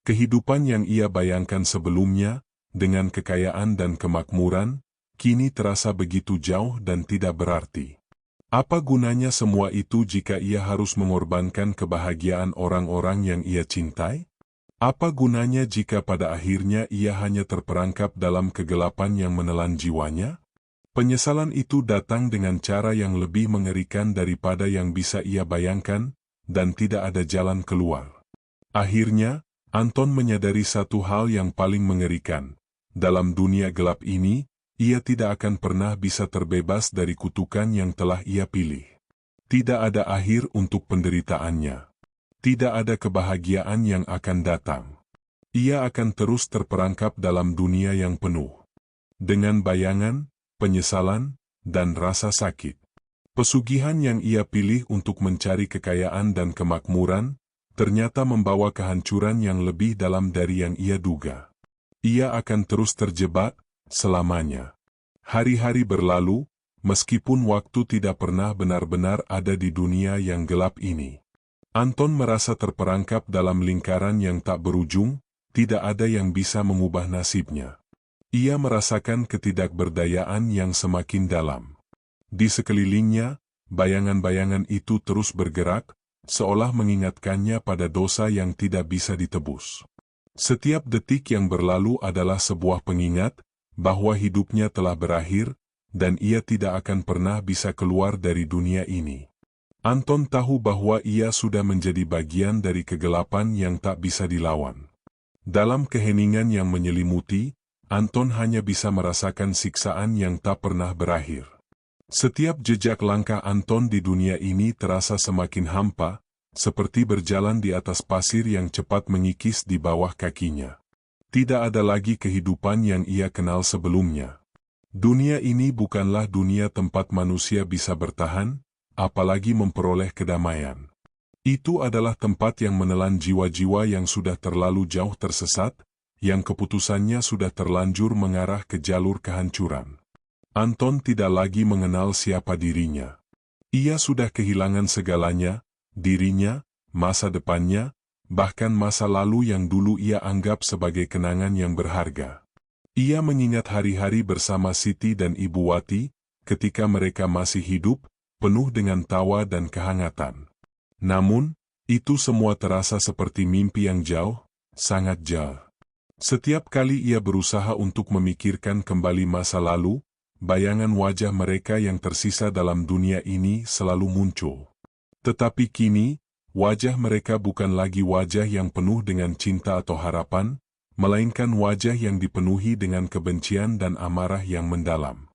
Kehidupan yang ia bayangkan sebelumnya, dengan kekayaan dan kemakmuran, kini terasa begitu jauh dan tidak berarti. Apa gunanya semua itu jika ia harus mengorbankan kebahagiaan orang-orang yang ia cintai? Apa gunanya jika pada akhirnya ia hanya terperangkap dalam kegelapan yang menelan jiwanya? Penyesalan itu datang dengan cara yang lebih mengerikan daripada yang bisa ia bayangkan, dan tidak ada jalan keluar. Akhirnya, Anton menyadari satu hal yang paling mengerikan. Dalam dunia gelap ini, ia tidak akan pernah bisa terbebas dari kutukan yang telah ia pilih. Tidak ada akhir untuk penderitaannya. Tidak ada kebahagiaan yang akan datang. Ia akan terus terperangkap dalam dunia yang penuh dengan bayangan, penyesalan, dan rasa sakit. Pesugihan yang ia pilih untuk mencari kekayaan dan kemakmuran, ternyata membawa kehancuran yang lebih dalam dari yang ia duga. Ia akan terus terjebak selamanya. Hari-hari berlalu, meskipun waktu tidak pernah benar-benar ada di dunia yang gelap ini. Anton merasa terperangkap dalam lingkaran yang tak berujung, tidak ada yang bisa mengubah nasibnya. Ia merasakan ketidakberdayaan yang semakin dalam. Di sekelilingnya, bayangan-bayangan itu terus bergerak, seolah mengingatkannya pada dosa yang tidak bisa ditebus. Setiap detik yang berlalu adalah sebuah pengingat bahwa hidupnya telah berakhir, dan ia tidak akan pernah bisa keluar dari dunia ini. Anton tahu bahwa ia sudah menjadi bagian dari kegelapan yang tak bisa dilawan. Dalam keheningan yang menyelimuti, Anton hanya bisa merasakan siksaan yang tak pernah berakhir. Setiap jejak langkah Anton di dunia ini terasa semakin hampa, seperti berjalan di atas pasir yang cepat mengikis di bawah kakinya. Tidak ada lagi kehidupan yang ia kenal sebelumnya. Dunia ini bukanlah dunia tempat manusia bisa bertahan, apalagi memperoleh kedamaian. Itu adalah tempat yang menelan jiwa-jiwa yang sudah terlalu jauh tersesat, yang keputusannya sudah terlanjur mengarah ke jalur kehancuran. Anton tidak lagi mengenal siapa dirinya. Ia sudah kehilangan segalanya, dirinya, masa depannya, bahkan masa lalu yang dulu ia anggap sebagai kenangan yang berharga. Ia mengingat hari-hari bersama Siti dan Ibu Wati, ketika mereka masih hidup, penuh dengan tawa dan kehangatan. Namun, itu semua terasa seperti mimpi yang jauh, sangat jauh. Setiap kali ia berusaha untuk memikirkan kembali masa lalu, bayangan wajah mereka yang tersisa dalam dunia ini selalu muncul. Tetapi kini, wajah mereka bukan lagi wajah yang penuh dengan cinta atau harapan, melainkan wajah yang dipenuhi dengan kebencian dan amarah yang mendalam.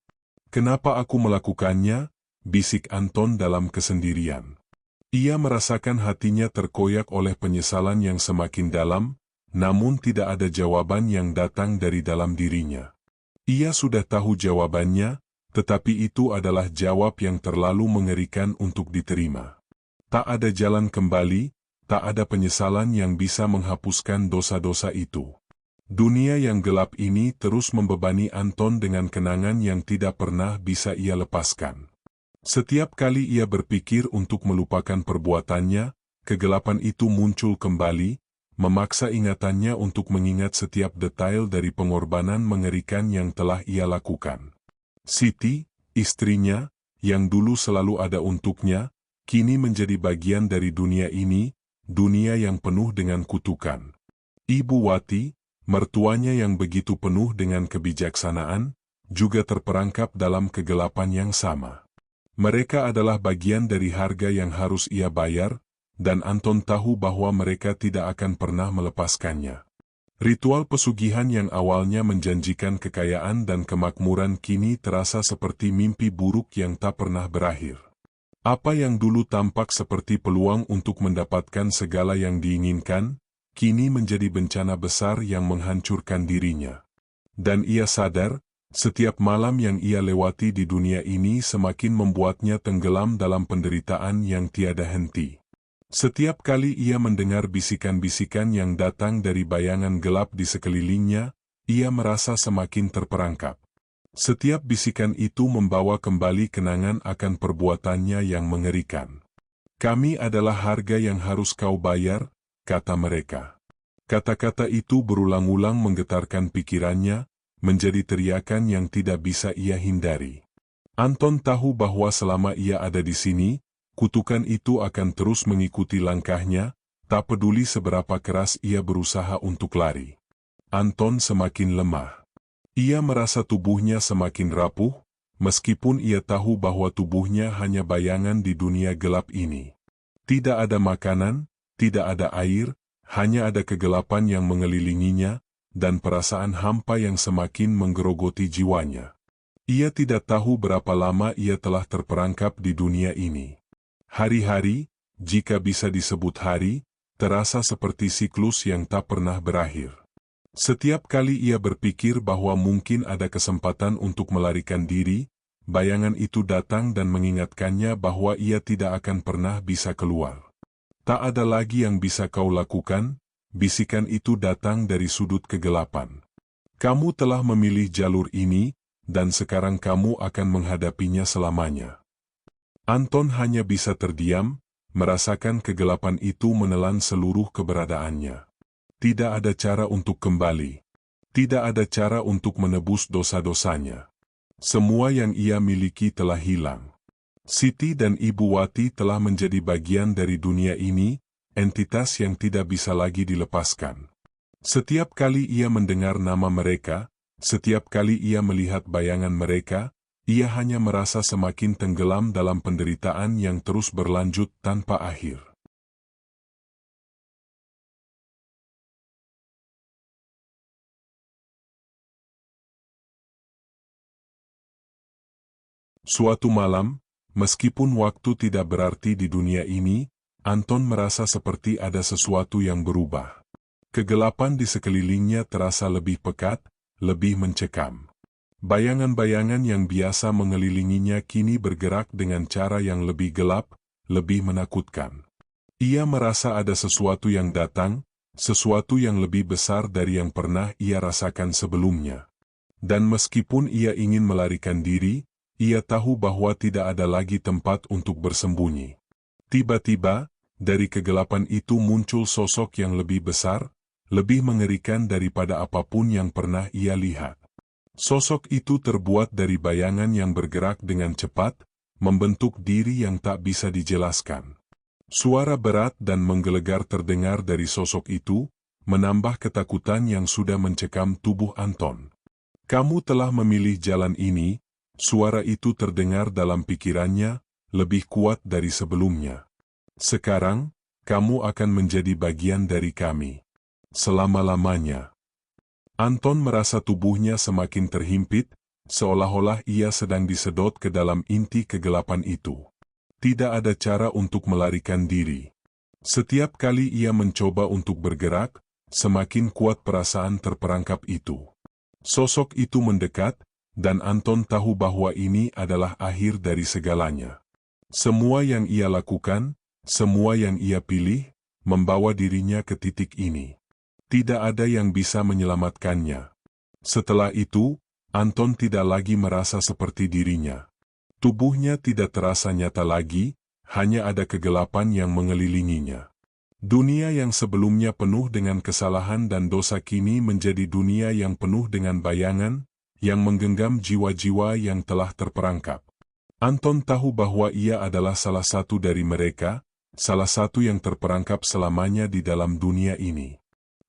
"Kenapa aku melakukannya?" bisik Anton dalam kesendirian. Ia merasakan hatinya terkoyak oleh penyesalan yang semakin dalam, namun tidak ada jawaban yang datang dari dalam dirinya. Ia sudah tahu jawabannya, tetapi itu adalah jawab yang terlalu mengerikan untuk diterima. Tak ada jalan kembali, tak ada penyesalan yang bisa menghapuskan dosa-dosa itu. Dunia yang gelap ini terus membebani Anton dengan kenangan yang tidak pernah bisa ia lepaskan. Setiap kali ia berpikir untuk melupakan perbuatannya, kegelapan itu muncul kembali, memaksa ingatannya untuk mengingat setiap detail dari pengorbanan mengerikan yang telah ia lakukan. Siti, istrinya, yang dulu selalu ada untuknya, kini menjadi bagian dari dunia ini, dunia yang penuh dengan kutukan. Ibu Wati, mertuanya yang begitu penuh dengan kebijaksanaan, juga terperangkap dalam kegelapan yang sama. Mereka adalah bagian dari harga yang harus ia bayar, dan Anton tahu bahwa mereka tidak akan pernah melepaskannya. Ritual pesugihan yang awalnya menjanjikan kekayaan dan kemakmuran kini terasa seperti mimpi buruk yang tak pernah berakhir. Apa yang dulu tampak seperti peluang untuk mendapatkan segala yang diinginkan, kini menjadi bencana besar yang menghancurkan dirinya. Dan ia sadar, setiap malam yang ia lewati di dunia ini semakin membuatnya tenggelam dalam penderitaan yang tiada henti. Setiap kali ia mendengar bisikan-bisikan yang datang dari bayangan gelap di sekelilingnya, ia merasa semakin terperangkap. Setiap bisikan itu membawa kembali kenangan akan perbuatannya yang mengerikan. "Kami adalah harga yang harus kau bayar," kata mereka. Kata-kata itu berulang-ulang menggetarkan pikirannya, menjadi teriakan yang tidak bisa ia hindari. Anton tahu bahwa selama ia ada di sini, kutukan itu akan terus mengikuti langkahnya, tak peduli seberapa keras ia berusaha untuk lari. Anton semakin lemah. Ia merasa tubuhnya semakin rapuh, meskipun ia tahu bahwa tubuhnya hanya bayangan di dunia gelap ini. Tidak ada makanan, tidak ada air, hanya ada kegelapan yang mengelilinginya, dan perasaan hampa yang semakin menggerogoti jiwanya. Ia tidak tahu berapa lama ia telah terperangkap di dunia ini. Hari-hari, jika bisa disebut hari, terasa seperti siklus yang tak pernah berakhir. Setiap kali ia berpikir bahwa mungkin ada kesempatan untuk melarikan diri, bayangan itu datang dan mengingatkannya bahwa ia tidak akan pernah bisa keluar. "Tak ada lagi yang bisa kau lakukan," bisikan itu datang dari sudut kegelapan. "Kamu telah memilih jalur ini, dan sekarang kamu akan menghadapinya selamanya." Anton hanya bisa terdiam, merasakan kegelapan itu menelan seluruh keberadaannya. Tidak ada cara untuk kembali. Tidak ada cara untuk menebus dosa-dosanya. Semua yang ia miliki telah hilang. Siti dan Ibu Wati telah menjadi bagian dari dunia ini, entitas yang tidak bisa lagi dilepaskan. Setiap kali ia mendengar nama mereka, setiap kali ia melihat bayangan mereka, ia hanya merasa semakin tenggelam dalam penderitaan yang terus berlanjut tanpa akhir. Suatu malam, meskipun waktu tidak berarti di dunia ini, Anton merasa seperti ada sesuatu yang berubah. Kegelapan di sekelilingnya terasa lebih pekat, lebih mencekam. Bayangan-bayangan yang biasa mengelilinginya kini bergerak dengan cara yang lebih gelap, lebih menakutkan. Ia merasa ada sesuatu yang datang, sesuatu yang lebih besar dari yang pernah ia rasakan sebelumnya. Dan meskipun ia ingin melarikan diri, ia tahu bahwa tidak ada lagi tempat untuk bersembunyi. Tiba-tiba, dari kegelapan itu muncul sosok yang lebih besar, lebih mengerikan daripada apapun yang pernah ia lihat. Sosok itu terbuat dari bayangan yang bergerak dengan cepat, membentuk diri yang tak bisa dijelaskan. Suara berat dan menggelegar terdengar dari sosok itu, menambah ketakutan yang sudah mencekam tubuh Anton. "Kamu telah memilih jalan ini," suara itu terdengar dalam pikirannya, lebih kuat dari sebelumnya. "Sekarang, kamu akan menjadi bagian dari kami. Selama-lamanya." Anton merasa tubuhnya semakin terhimpit, seolah-olah ia sedang disedot ke dalam inti kegelapan itu. Tidak ada cara untuk melarikan diri. Setiap kali ia mencoba untuk bergerak, semakin kuat perasaan terperangkap itu. Sosok itu mendekat, dan Anton tahu bahwa ini adalah akhir dari segalanya. Semua yang ia lakukan, semua yang ia pilih, membawa dirinya ke titik ini. Tidak ada yang bisa menyelamatkannya. Setelah itu, Anton tidak lagi merasa seperti dirinya. Tubuhnya tidak terasa nyata lagi, hanya ada kegelapan yang mengelilinginya. Dunia yang sebelumnya penuh dengan kesalahan dan dosa kini menjadi dunia yang penuh dengan bayangan, yang menggenggam jiwa-jiwa yang telah terperangkap. Anton tahu bahwa ia adalah salah satu dari mereka, salah satu yang terperangkap selamanya di dalam dunia ini.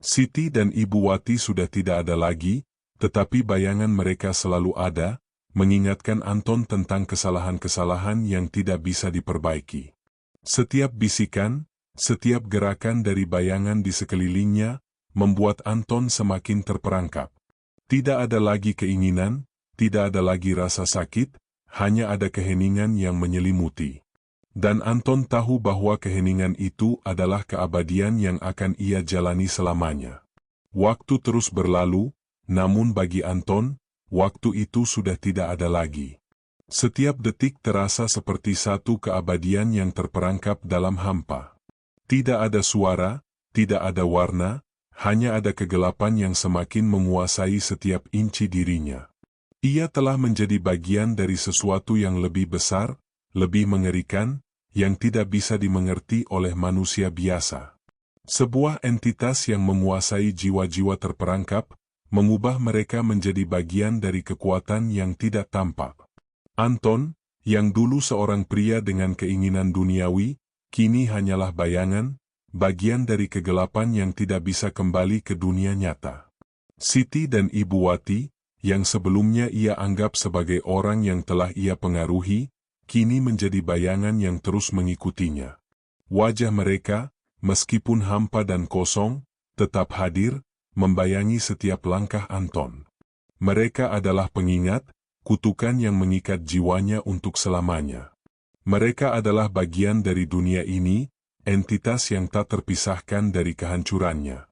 Siti dan Ibu Wati sudah tidak ada lagi, tetapi bayangan mereka selalu ada, mengingatkan Anton tentang kesalahan-kesalahan yang tidak bisa diperbaiki. Setiap bisikan, setiap gerakan dari bayangan di sekelilingnya, membuat Anton semakin terperangkap. Tidak ada lagi keinginan, tidak ada lagi rasa sakit, hanya ada keheningan yang menyelimuti. Dan Anton tahu bahwa keheningan itu adalah keabadian yang akan ia jalani selamanya. Waktu terus berlalu, namun bagi Anton, waktu itu sudah tidak ada lagi. Setiap detik terasa seperti satu keabadian yang terperangkap dalam hampa. Tidak ada suara, tidak ada warna, hanya ada kegelapan yang semakin menguasai setiap inci dirinya. Ia telah menjadi bagian dari sesuatu yang lebih besar, lebih mengerikan, yang tidak bisa dimengerti oleh manusia biasa. Sebuah entitas yang menguasai jiwa-jiwa terperangkap, mengubah mereka menjadi bagian dari kekuatan yang tidak tampak. Anton, yang dulu seorang pria dengan keinginan duniawi, kini hanyalah bayangan, bagian dari kegelapan yang tidak bisa kembali ke dunia nyata. Siti dan Ibu Wati, yang sebelumnya ia anggap sebagai orang yang telah ia pengaruhi, kini menjadi bayangan yang terus mengikutinya. Wajah mereka, meskipun hampa dan kosong, tetap hadir, membayangi setiap langkah Anton. Mereka adalah pengingat, kutukan yang mengikat jiwanya untuk selamanya. Mereka adalah bagian dari dunia ini, entitas yang tak terpisahkan dari kehancurannya.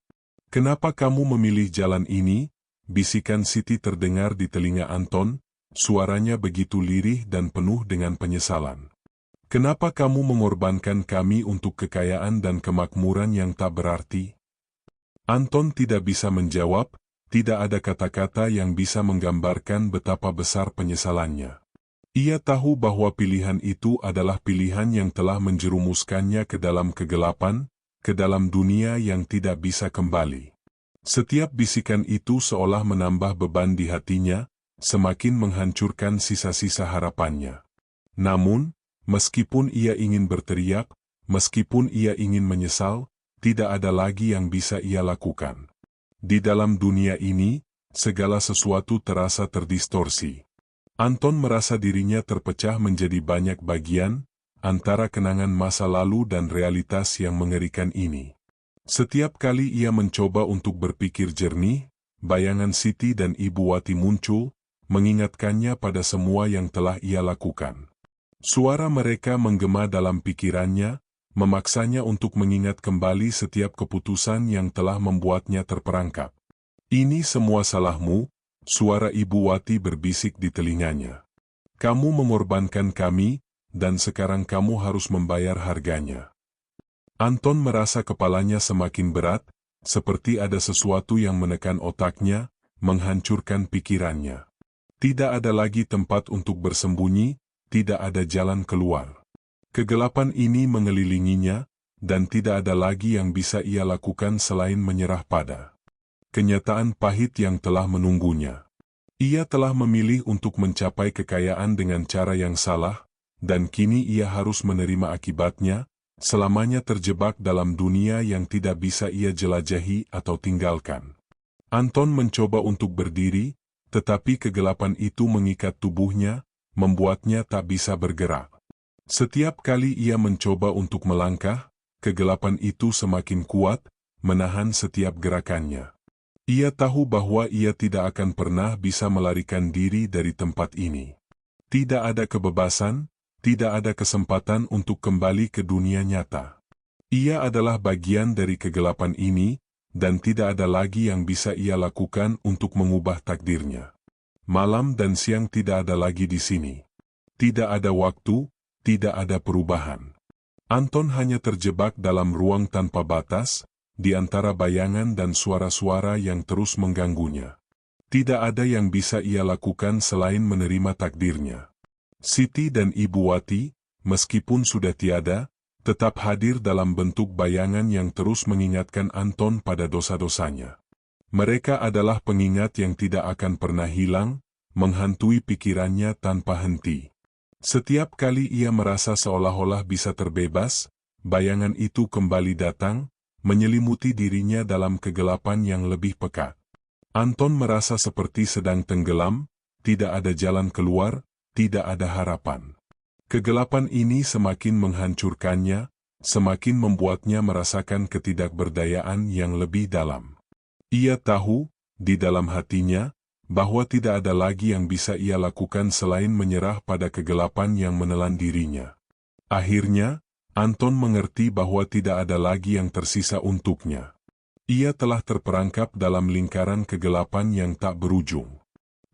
"Kenapa kamu memilih jalan ini?" bisikan Siti terdengar di telinga Anton, suaranya begitu lirih dan penuh dengan penyesalan. "Kenapa kamu mengorbankan kami untuk kekayaan dan kemakmuran yang tak berarti?" Anton tidak bisa menjawab, tidak ada kata-kata yang bisa menggambarkan betapa besar penyesalannya. Ia tahu bahwa pilihan itu adalah pilihan yang telah menjerumuskannya ke dalam kegelapan, ke dalam dunia yang tidak bisa kembali. Setiap bisikan itu seolah menambah beban di hatinya, semakin menghancurkan sisa-sisa harapannya. Namun, meskipun ia ingin berteriak, meskipun ia ingin menyesal, tidak ada lagi yang bisa ia lakukan. Di dalam dunia ini, segala sesuatu terasa terdistorsi. Anton merasa dirinya terpecah menjadi banyak bagian, antara kenangan masa lalu dan realitas yang mengerikan ini. Setiap kali ia mencoba untuk berpikir jernih, bayangan Siti dan Ibu Wati muncul, mengingatkannya pada semua yang telah ia lakukan. Suara mereka menggema dalam pikirannya, memaksanya untuk mengingat kembali setiap keputusan yang telah membuatnya terperangkap. "Ini semua salahmu," Suara Ibu Wati berbisik di telinganya. Kamu mengorbankan kami, dan sekarang kamu harus membayar harganya. Anton merasa kepalanya semakin berat, seperti ada sesuatu yang menekan otaknya, menghancurkan pikirannya. Tidak ada lagi tempat untuk bersembunyi, tidak ada jalan keluar. Kegelapan ini mengelilinginya, dan tidak ada lagi yang bisa ia lakukan selain menyerah pada kenyataan pahit yang telah menunggunya. Ia telah memilih untuk mencapai kekayaan dengan cara yang salah, dan kini ia harus menerima akibatnya, selamanya terjebak dalam dunia yang tidak bisa ia jelajahi atau tinggalkan. Anton mencoba untuk berdiri, tetapi kegelapan itu mengikat tubuhnya, membuatnya tak bisa bergerak. Setiap kali ia mencoba untuk melangkah, kegelapan itu semakin kuat, menahan setiap gerakannya. Ia tahu bahwa ia tidak akan pernah bisa melarikan diri dari tempat ini. Tidak ada kebebasan, tidak ada kesempatan untuk kembali ke dunia nyata. Ia adalah bagian dari kegelapan ini, dan tidak ada lagi yang bisa ia lakukan untuk mengubah takdirnya. Malam dan siang tidak ada lagi di sini. Tidak ada waktu, tidak ada perubahan. Anton hanya terjebak dalam ruang tanpa batas, di antara bayangan dan suara-suara yang terus mengganggunya. Tidak ada yang bisa ia lakukan selain menerima takdirnya. Siti dan Ibu Wati, meskipun sudah tiada, tetap hadir dalam bentuk bayangan yang terus mengingatkan Anton pada dosa-dosanya. Mereka adalah pengingat yang tidak akan pernah hilang, menghantui pikirannya tanpa henti. Setiap kali ia merasa seolah-olah bisa terbebas, bayangan itu kembali datang, menyelimuti dirinya dalam kegelapan yang lebih pekat. Anton merasa seperti sedang tenggelam, tidak ada jalan keluar, tidak ada harapan. Kegelapan ini semakin menghancurkannya, semakin membuatnya merasakan ketidakberdayaan yang lebih dalam. Ia tahu, di dalam hatinya, bahwa tidak ada lagi yang bisa ia lakukan selain menyerah pada kegelapan yang menelan dirinya. Akhirnya, Anton mengerti bahwa tidak ada lagi yang tersisa untuknya. Ia telah terperangkap dalam lingkaran kegelapan yang tak berujung.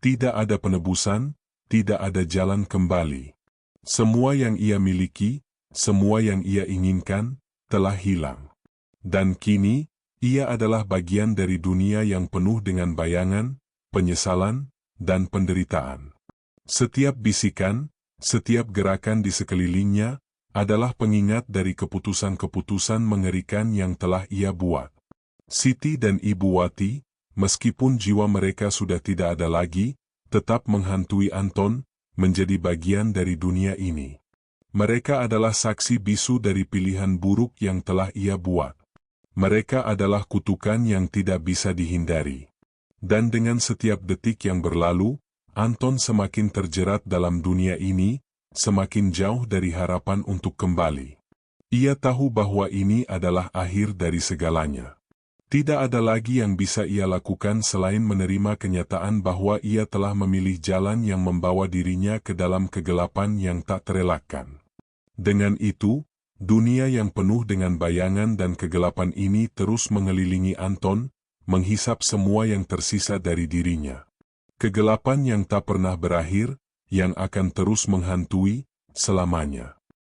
Tidak ada penebusan, tidak ada jalan kembali. Semua yang ia miliki, semua yang ia inginkan, telah hilang. Dan kini, ia adalah bagian dari dunia yang penuh dengan bayangan, penyesalan, dan penderitaan. Setiap bisikan, setiap gerakan di sekelilingnya, adalah pengingat dari keputusan-keputusan mengerikan yang telah ia buat. Siti dan Ibu Wati, meskipun jiwa mereka sudah tidak ada lagi, tetap menghantui Anton, menjadi bagian dari dunia ini. Mereka adalah saksi bisu dari pilihan buruk yang telah ia buat. Mereka adalah kutukan yang tidak bisa dihindari. Dan dengan setiap detik yang berlalu, Anton semakin terjerat dalam dunia ini, semakin jauh dari harapan untuk kembali. Ia tahu bahwa ini adalah akhir dari segalanya. Tidak ada lagi yang bisa ia lakukan selain menerima kenyataan bahwa ia telah memilih jalan yang membawa dirinya ke dalam kegelapan yang tak terelakkan. Dengan itu, dunia yang penuh dengan bayangan dan kegelapan ini terus mengelilingi Anton, menghisap semua yang tersisa dari dirinya. Kegelapan yang tak pernah berakhir, yang akan terus menghantui selamanya.